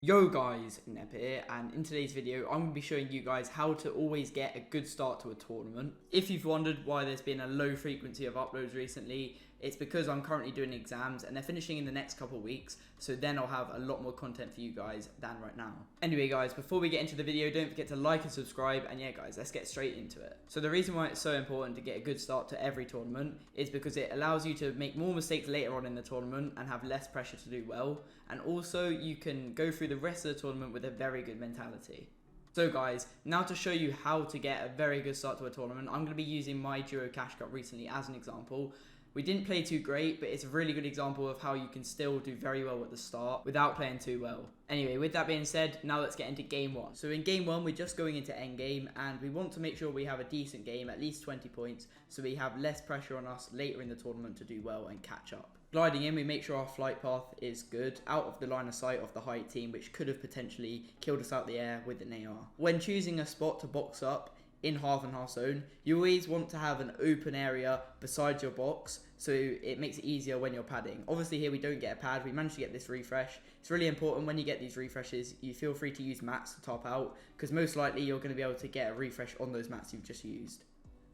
Yo guys, Neb here, and in today's video I'm going to be showing you guys how to always get a good start to a tournament. If you've wondered why there's been a low frequency of uploads recently, it's because I'm currently doing exams and they're finishing in the next couple of weeks, so then I'll have a lot more content for you guys than right now. Anyway guys, before we get into the video, don't forget to like and subscribe, and yeah guys, let's get straight into it. So the reason why it's so important to get a good start to every tournament is because it allows you to make more mistakes later on in the tournament and have less pressure to do well, and also you can go through the rest of the tournament with a very good mentality. So guys, now to show you how to get a very good start to a tournament, I'm going to be using my duo cash cup recently as an example. We didn't play too great, but it's a really good example of how you can still do very well at the start without playing too well. Anyway, with that being said, now let's get into game one. So in game one, we're just going into Endgame, and we want to make sure we have a decent game, at least 20 points, so we have less pressure on us later in the tournament to do well and catch up. Gliding in, we make sure our flight path is good, out of the line of sight of the height team, which could have potentially killed us out the air with an AR. When choosing a spot to box up, in half and half zone, you always want to have an open area beside your box, so it makes it easier when you're padding. Obviously here we don't get a pad, we managed to get this refresh. It's really important when you get these refreshes, you feel free to use mats to top out, because most likely you're going to be able to get a refresh on those mats you've just used.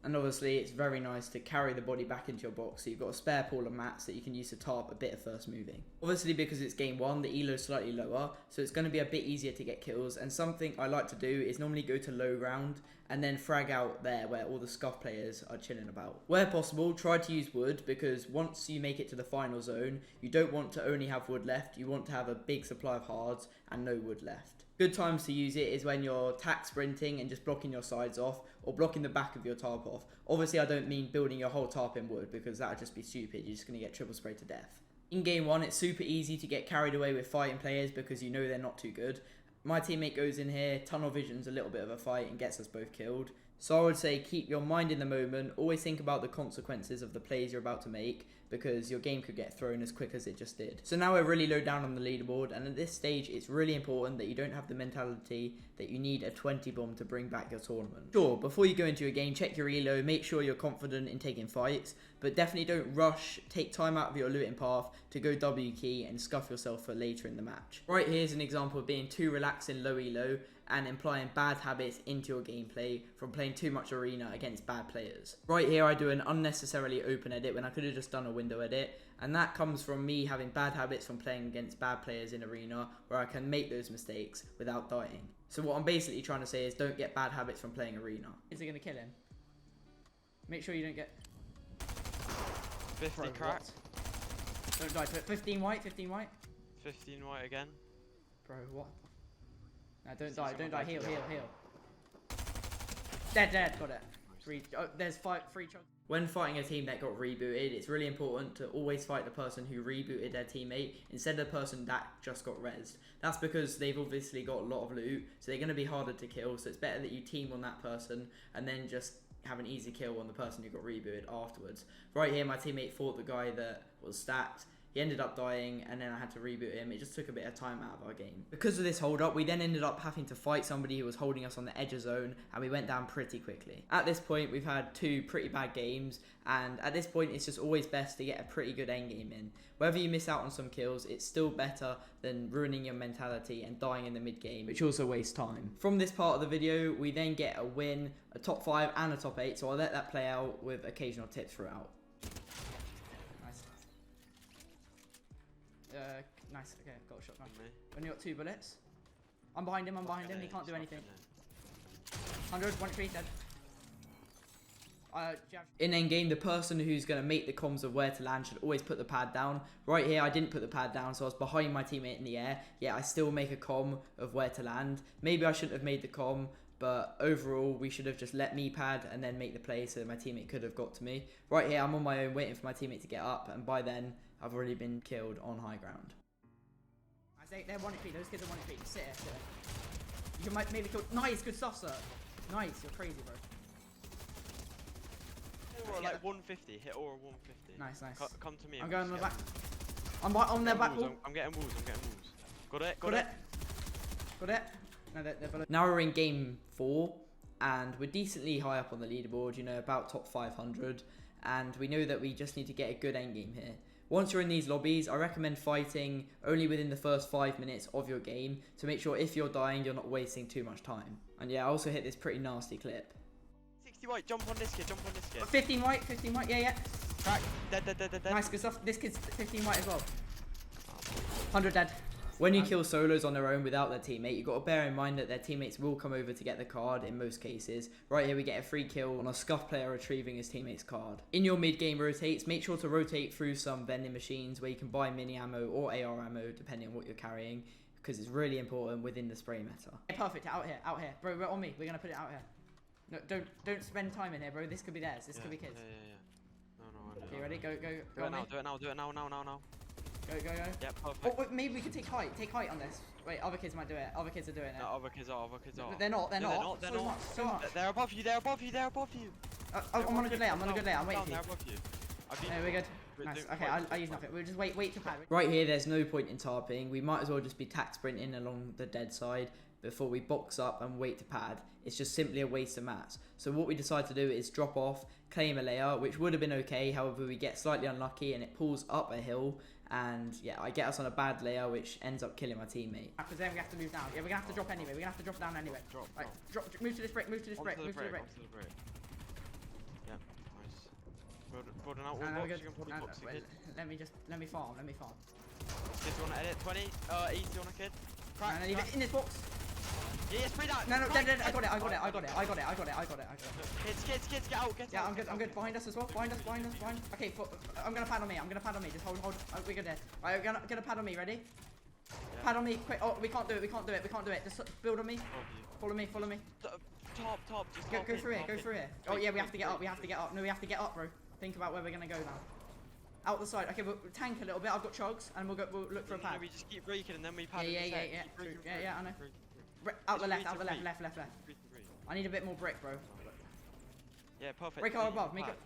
And obviously it's very nice to carry the body back into your box, so you've got a spare pool of mats that you can use to tarp a bit of first moving. Obviously because it's game one, the elo is slightly lower, so it's going to be a bit easier to get kills, and something I like to do is normally go to low ground and then frag out there where all the scuff players are chilling about. Where possible, try to use wood, because once you make it to the final zone, you don't want to only have wood left, you want to have a big supply of hards and no wood left. Good times to use it is when you're tack sprinting and just blocking your sides off, or blocking the back of your tarp off. Obviously I don't mean building your whole tarp in wood, because that would just be stupid, you're just going to get triple sprayed to death. In game one, it's super easy to get carried away with fighting players because you know they're not too good. My teammate goes in here, tunnel vision's a little bit of a fight and gets us both killed. So I would say keep your mind in the moment, always think about the consequences of the plays you're about to make, because your game could get thrown as quick as it just did. So now we're really low down on the leaderboard, and at this stage it's really important that you don't have the mentality that you need a 20 bomb to bring back your tournament. Sure, before you go into a game, check your elo, make sure you're confident in taking fights, but definitely don't rush, take time out of your looting path to go W key and scuff yourself for later in the match. Right here's an example of being too relaxed in low elo and implying bad habits into your gameplay from playing too much arena against bad players. Right here I do an unnecessarily open edit when I could have just done a window edit, and that comes from me having bad habits from playing against bad players in arena where I can make those mistakes without dying. So what I'm basically trying to say is don't get bad habits from playing arena. Is it going to kill him? Make sure you don't get... 50 cracked. Don't die to it. 15 white, 15 white. 15 white again. Bro, what? No, don't die, heal. Dead, got it. There's three chunks. When fighting a team that got rebooted, it's really important to always fight the person who rebooted their teammate instead of the person that just got rezzed. That's because they've obviously got a lot of loot, so they're going to be harder to kill, so it's better that you team on that person and then just have an easy kill on the person who got rebooted afterwards. Right here, my teammate fought the guy that was stacked. He ended up dying, and then I had to reboot him. It just took a bit of time out of our game. Because of this hold up, we then ended up having to fight somebody who was holding us on the edge of zone, and we went down pretty quickly. At this point, we've had two pretty bad games, and at this point, it's just always best to get a pretty good endgame in. Whether you miss out on some kills, it's still better than ruining your mentality and dying in the mid game, which also wastes time. From this part of the video, we then get a win, a top 5 and a top 8, so I'll let that play out with occasional tips throughout. Nice, okay, got a shotgun. Only got 2 bullets. I'm behind him, he can't do anything. 100, 1 dead. In endgame, the person who's going to make the comms of where to land should always put the pad down. Right here, I didn't put the pad down, so I was behind my teammate in the air. Yeah, I still make a comm of where to land. Maybe I shouldn't have made the comm, but overall, we should have just let me pad and then make the play so my teammate could have got to me. Right here, I'm on my own waiting for my teammate to get up, and by then, I've already been killed on high ground. I say they're 1 HP, those kids are 1 HP. Sit here. You can maybe kill. Nice, good stuff, sir. Nice, you're crazy, bro. Or like 150, hit or 150. Nice. Come to me. I'm going on the back. I'm on their back wall. I'm getting walls, Got it. No, they're below. Now we're in game 4, and we're decently high up on the leaderboard, you know, about top 500. And we know that we just need to get a good endgame here. Once you're in these lobbies, I recommend fighting only within the first 5 minutes of your game to make sure if you're dying, you're not wasting too much time. And yeah, I also hit this pretty nasty clip. 60 white, jump on this kid, jump on this kid. 15 white, yeah. Crack, dead. Nice, good stuff. This kid's 15 white as well. 100 dead. When you kill solos on their own without their teammate, you've got to bear in mind that their teammates will come over to get the card in most cases. Right here we get a free kill on a scuff player retrieving his teammate's card. In your mid-game rotates, make sure to rotate through some vending machines where you can buy mini ammo or AR ammo depending on what you're carrying, because it's really important within the spray meta. Perfect, out here. Bro, we're on me, we're going to put it out here. No, don't spend time in here, bro. This could be theirs, this could be kids. Yeah. No, Okay, ready? Go. Do it now. Go. Yeah, perfect. Oh, maybe we could take height on this. Wait, other kids might do it. Other kids are doing it. No, other kids are. They're not. So much. They're above you. I'm on a good layer. I'm waiting for you. They're above you. There we go. Nice. Okay, I'll use nothing. We'll just wait to pad. Right here, there's no point in tarping. We might as well just be tack sprinting along the dead side before we box up and wait to pad. It's just simply a waste of mats. So what we decide to do is drop off, claim a layer, which would have been okay. However, we get slightly unlucky and it pulls up a hill. And yeah, I get us on a bad layer, which ends up killing my teammate. Because then we have to move down. Yeah, we're gonna have to drop anyway. Down anyway. Drop. Move to this brick. Move to this brick. Onto the brick. Yeah, nice. Building out all box. You can probably box a kid. Let me farm. Kids wanna edit 20. Easy on a kid. Crack. No, leave it in this box. Yeah, spray that. No, dead. I got it. Kids, get out. Yeah, I'm good. Behind us as well. Behind us. Okay, I'm gonna pad on me. Just hold. We're good there. Right, I'm gonna pad on me. Ready? Yeah. Pad on me. Quick. Oh, we can't do it. Just build on me. Follow me. Top. Just go through here. Oh yeah, we have to get up. No, we have to get up, bro. Think about where we're gonna go now. Out the side. Okay, we'll tank a little bit. I've got chugs, and we'll look for a pad. We just keep breaking and then we pad. Yeah, I know. Out the left. I need a bit more brick, bro. Yeah, perfect. Break out above. Make it.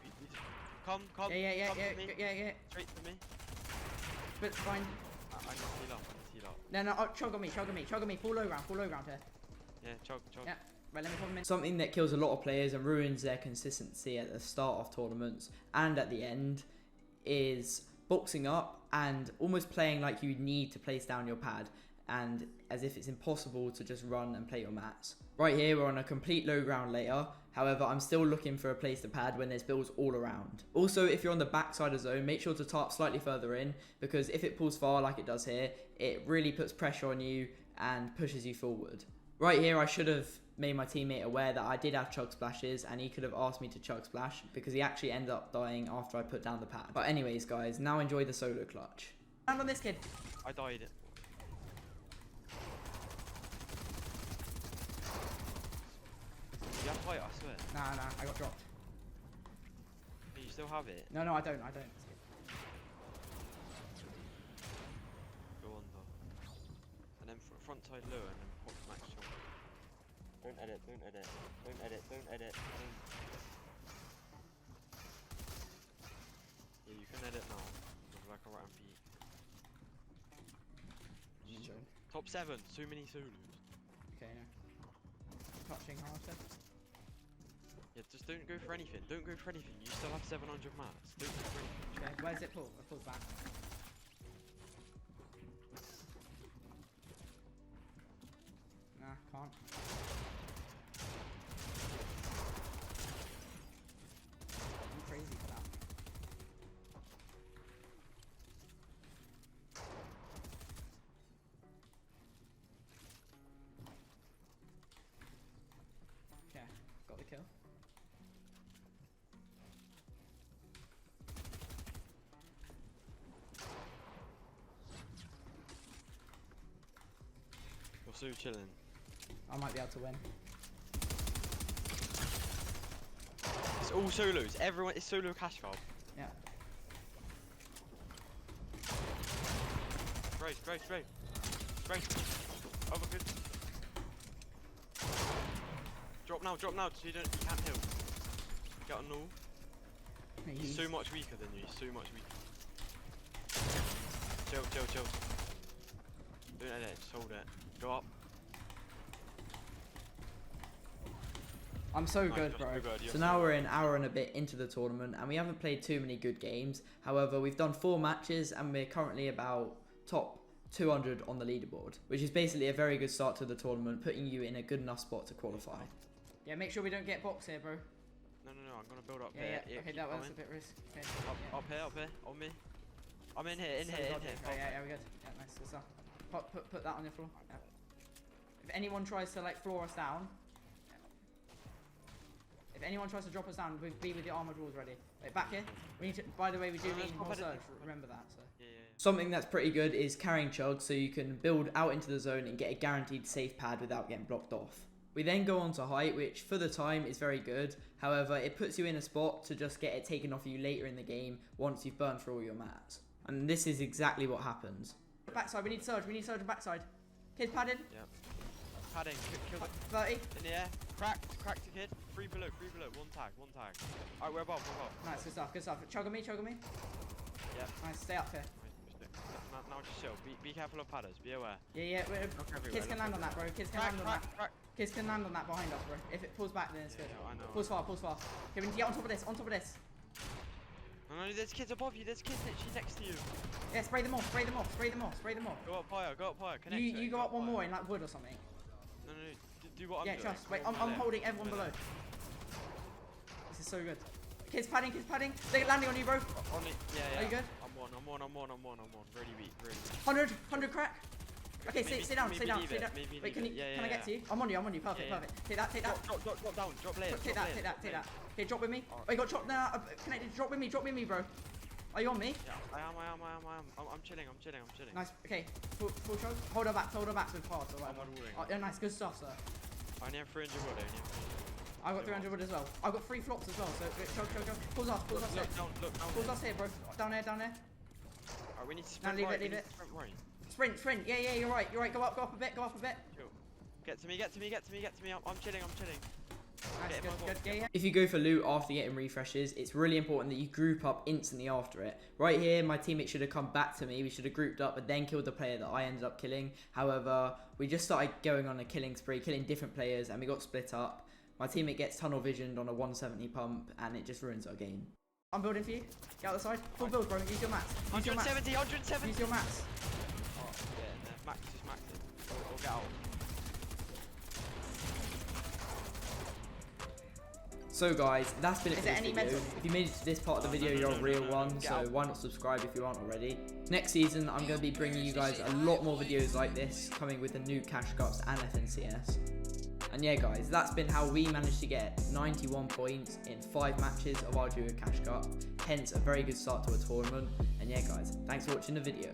Come. Yeah. Straight to me. But fine. I can heal up. No, chug on me. Full low round here. Yeah, chug. Yeah. Right, let me put them in. Something that kills a lot of players and ruins their consistency at the start of tournaments and at the end is boxing up and almost playing like you need to place down your pad, and as if it's impossible to just run and play your mats. Right here, we're on a complete low ground layer. However, I'm still looking for a place to pad when there's builds all around. Also, if you're on the backside of zone, make sure to tarp slightly further in, because if it pulls far like it does here, it really puts pressure on you and pushes you forward. Right here, I should have made my teammate aware that I did have chug splashes, and he could have asked me to chug splash, because he actually ended up dying after I put down the pad. But anyways, guys, now enjoy the solo clutch. Stand on this kid. I died. You have fight, I swear. Nah, I got dropped. But you still have it? No, I don't. Go on though. And then front side low and then pop max shot. Don't edit. Yeah, you can edit now. With like a right and feet. Top 7, so many solos. Okay, no. Touching harder. Yeah, just don't go for anything. You still have 700 mats. Don't go for anything. Okay, where's it pull? It pulls back. Nah, can't. I'm crazy for that. Okay, got the kill. You're so chilling. I might be able to win. It's all solos. Everyone is solo cash card. Yeah. Straight. Over good. Drop now, so you can't heal. Get on null. He's so much weaker than you, Chill. Don't edit, just hold it. Go up. I'm so Nice, good, you're bro. so good, you're So so now good. we're an hour and a bit into the tournament, and we haven't played too many good games. However, we've done 4 matches, and we're currently about top 200 on the leaderboard, which is basically a very good start to the tournament, putting you in a good enough spot to qualify. Yeah, make sure we don't get boxed here, bro. No, I'm gonna build up Yeah, here. yeah. Okay, that was a bit risky. Okay, Up here, on me. I'm in here, in So here. dodgy. Oh, yeah, we're good. Yeah, nice, good stuff. Put that on your floor. Yeah. If anyone tries to like floor us down, if anyone tries to drop us down, we'll be with the armored walls ready. Wait, back here. We need to. By the way, we do need more surge. Remember that. So. Yeah. Something that's pretty good is carrying chug, so you can build out into the zone and get a guaranteed safe pad without getting blocked off. We then go on to height, which for the time is very good. However, it puts you in a spot to just get it taken off you later in the game once you've burned through all your mats. And this is exactly what happens. Backside, we need surge on backside. Kids padding. Yeah. Padding, kill the 30. in the air. Cracked the kid. 3 below, one tag. Alright, we're above. Nice, good stuff. Chug on me. Yeah. Nice, stay up here. Now just chill. Be careful of padders, be aware. Yeah. Kids can land on that, bro. Kids can land on that. Crack. Kids can land on that behind us, bro. If it pulls back, then it's good. Yeah, I know. Pulls far. Okay, we need to get on top of this. No, there's kids above you, there's kids literally next to you. Yeah, spray them off. Go up higher, connect to it, You go up one higher. more in like wood or something. No, do what I'm Yeah, doing. trust. Wait, Go I'm up there. holding everyone Go below. there. This is so good. Kids padding. They're landing on you, bro. On it, yeah. Are you good? I'm one. Really weak. 100 crack. Okay, Maybe- sit down. maybe leave it, maybe Wait, leave it. Yeah, can I get to you? I'm on you. Perfect. Yeah. Take that. Drop down, drop layers. Take that. Okay, drop with me. Alright. Oh, you got drop now. Connected. Drop with me, bro. Are you on me? Yeah, I am. I'm chilling. Nice. Okay, full chug. Hold her back with pass. I'm on wooing. Oh, yeah, nice. Good stuff, sir. I only have 300 wood, I got 300 wood as well. I got 3 flops as well. So chug. Pulls us here. Look down. Pulls us here, bro. Down there. Alright, we need to sprint leave right. it, leave it. Sprint right. Sprint. Yeah. You're right. Go up a bit. Chill. Get to me. I'm chilling. Nice. Get Good. Yeah. If you go for loot after getting refreshes, it's really important that you group up instantly after it. Right here, my teammate should have come back to me. We should have grouped up and then killed the player that I ended up killing. However, we just started going on a killing spree, killing different players, and we got split up. My teammate gets tunnel visioned on a 170 pump, and it just ruins our game. I'm building for you. Get out the side. Full build, bro. Use your mats. 170. Use your mats. Oh, yeah, max it. Or get out. So guys, that's been it Is for there this any video. mental- If you made it to this part of the video, you're a real one, Get so out. why not subscribe if you aren't already. Next season, I'm going to be bringing you guys a lot more videos like this, coming with the new Cash Cups and FNCS. And yeah guys, that's been how we managed to get 91 points in 5 matches of our duo Cash Cup, hence a very good start to a tournament. And yeah guys, thanks for watching the video.